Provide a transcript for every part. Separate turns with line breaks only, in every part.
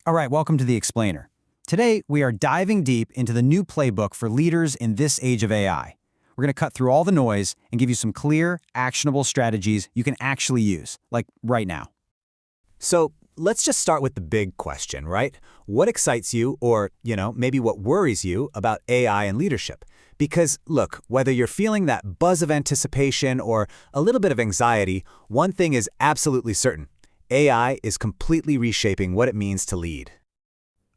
All right, welcome to The Explainer. Today, we are diving deep into the new playbook for leaders in this age of AI. We're going to cut through all the noise and give you some clear, actionable strategies you can actually use, like right now.
So let's just start with the big question, right? What excites you or, maybe what worries you about AI and leadership? Because, look, whether you're feeling that buzz of anticipation or a little bit of anxiety, one thing is absolutely certain. AI is completely reshaping what it means to lead.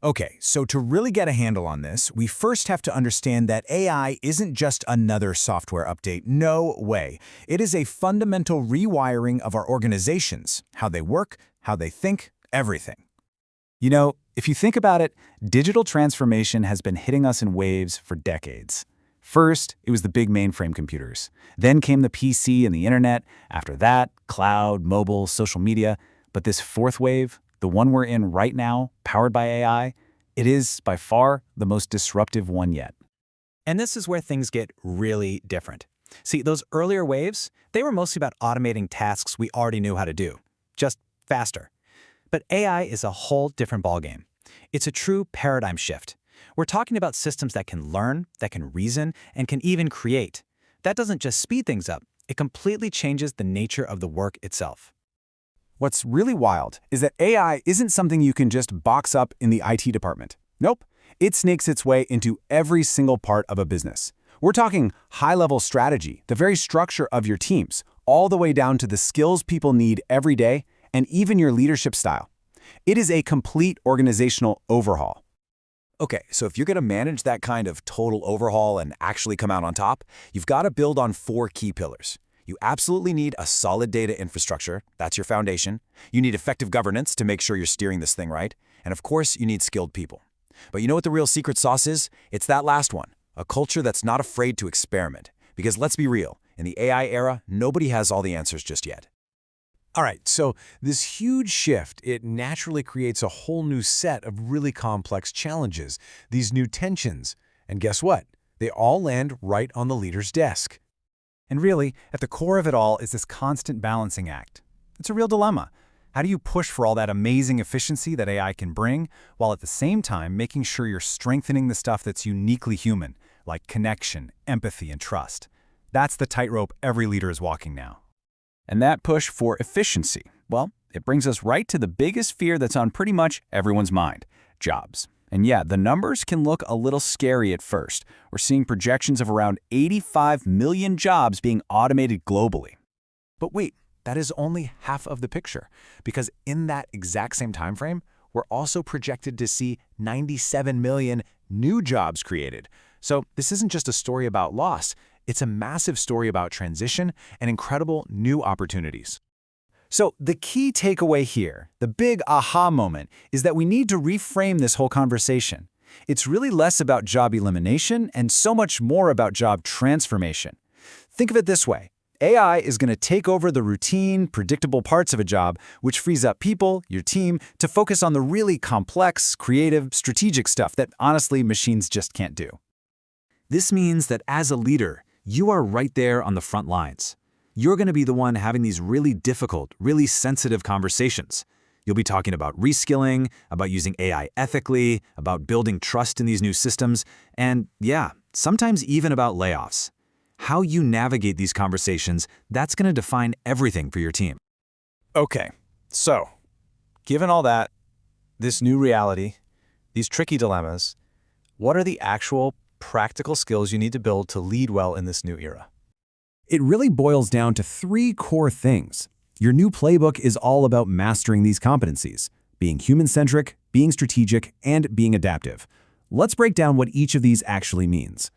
Okay, so to really get a handle on this, we first have to understand that AI isn't just another software update. No way. It is a fundamental rewiring of our organizations, how they work, how they think, everything. You know, if you think about it, digital transformation has been hitting us in waves for decades. First, it was the big mainframe computers. Then came the PC and the internet. After that, cloud, mobile, social media. But this fourth wave, the one we're in right now, powered by AI, it is, by far, the most disruptive one yet.
And this is where things get really different. See, those earlier waves, they were mostly about automating tasks we already knew how to do, just faster. But AI is a whole different ballgame. It's a true paradigm shift. We're talking about systems that can learn, that can reason, and can even create. That doesn't just speed things up, it completely changes the nature of the work itself.
What's really wild is that AI isn't something you can just box up in the IT department. Nope. It snakes its way into every single part of a business. We're talking high-level strategy, the very structure of your teams, all the way down to the skills people need every day, and even your leadership style. It is a complete organizational overhaul.
Okay, so if you're going to manage that kind of total overhaul and actually come out on top, you've got to build on 4 key pillars. You absolutely need a solid data infrastructure. That's your foundation. You need effective governance to make sure you're steering this thing right. And of course, you need skilled people. But you know what the real secret sauce is? It's that last one, a culture that's not afraid to experiment. Because let's be real, in the AI era, nobody has all the answers just yet.
All right, so this huge shift, it naturally creates a whole new set of really complex challenges, these new tensions. And guess what? They all land right on the leader's desk.
And really, at the core of it all is this constant balancing act. It's a real dilemma. How do you push for all that amazing efficiency that AI can bring, while at the same time making sure you're strengthening the stuff that's uniquely human, like connection, empathy, and trust? That's the tightrope every leader is walking now. And that push for efficiency, well, it brings us right to the biggest fear that's on pretty much everyone's mind: jobs. And yeah, the numbers can look a little scary at first. We're seeing projections of around 85 million jobs being automated globally.
But wait, that is only half of the picture. Because in that exact same time frame, we're also projected to see 97 million new jobs created. So this isn't just a story about loss. It's a massive story about transition and incredible new opportunities.
So the key takeaway here, the big aha moment, is that we need to reframe this whole conversation. It's really less about job elimination and so much more about job transformation. Think of it this way. AI is going to take over the routine, predictable parts of a job, which frees up people, your team, to focus on the really complex, creative, strategic stuff that, honestly, machines just can't do.
This means that as a leader, you are right there on the front lines. You're going to be the one having these really difficult, really sensitive conversations. You'll be talking about reskilling, about using AI ethically, about building trust in these new systems, and yeah, sometimes even about layoffs. How you navigate these conversations, that's going to define everything for your team.
Okay, so given all that, this new reality, these tricky dilemmas, what are the actual practical skills you need to build to lead well in this new era?
It really boils down to 3 core things. Your new playbook is all about mastering these competencies: being human-centric, being strategic, and being adaptive. Let's break down what each of these actually means.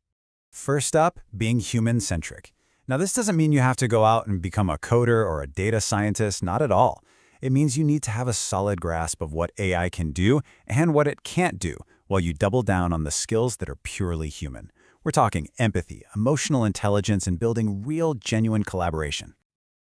First up, being human-centric. Now, this doesn't mean you have to go out and become a coder or a data scientist, not at all. It means you need to have a solid grasp of what AI can do and what it can't do, while you double down on the skills that are purely human. We're talking empathy, emotional intelligence, and building real, genuine collaboration.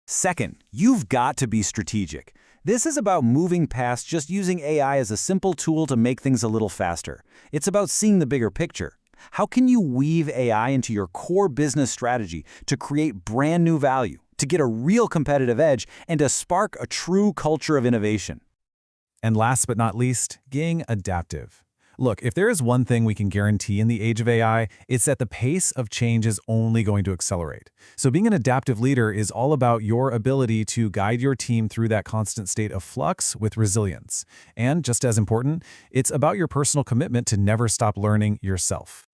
Second, you've got to be strategic. This is about moving past just using AI as a simple tool to make things a little faster. It's about seeing the bigger picture. How can you weave AI into your core business strategy to create brand new value, to get a real competitive edge, and to spark a true culture of innovation?
And last but not least, being adaptive. Look, if there is one thing we can guarantee in the age of AI, it's that the pace of change is only going to accelerate. So being an adaptive leader is all about your ability to guide your team through that constant state of flux with resilience. And just as important, it's about your personal commitment to never stop learning yourself.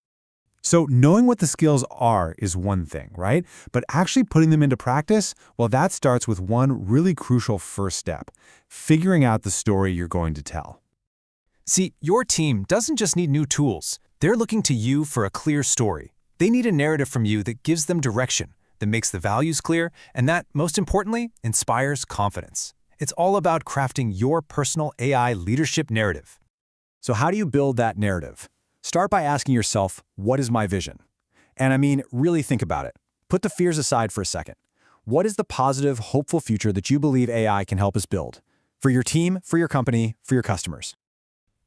So knowing what the skills are is one thing, right? But actually putting them into practice, well, that starts with one really crucial first step, figuring out the story you're going to tell.
See, your team doesn't just need new tools. They're looking to you for a clear story. They need a narrative from you that gives them direction, that makes the values clear, and that, most importantly, inspires confidence. It's all about crafting your personal AI leadership narrative.
So how do you build that narrative? Start by asking yourself, what is my vision? And I mean, really think about it. Put the fears aside for a second. What is the positive, hopeful future that you believe AI can help us build? For your team, for your company, for your customers.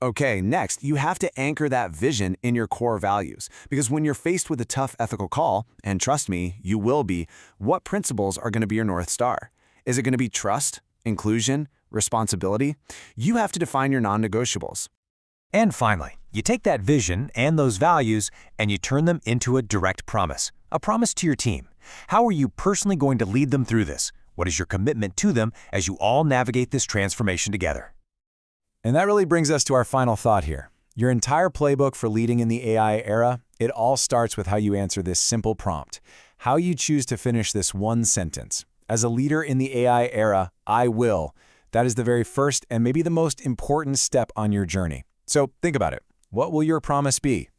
Okay, next, you have to anchor that vision in your core values. Because when you're faced with a tough ethical call, and trust me, you will be, what principles are going to be your North Star? Is it going to be trust, inclusion, responsibility? You have to define your non-negotiables.
And finally, you take that vision and those values and you turn them into a direct promise, a promise to your team. How are you personally going to lead them through this? What is your commitment to them as you all navigate this transformation together?
And that really brings us to our final thought here. Your entire playbook for leading in the AI era, it all starts with how you answer this simple prompt, how you choose to finish this one sentence. As a leader in the AI era, I will. That is the very first and maybe the most important step on your journey. So think about it. What will your promise be?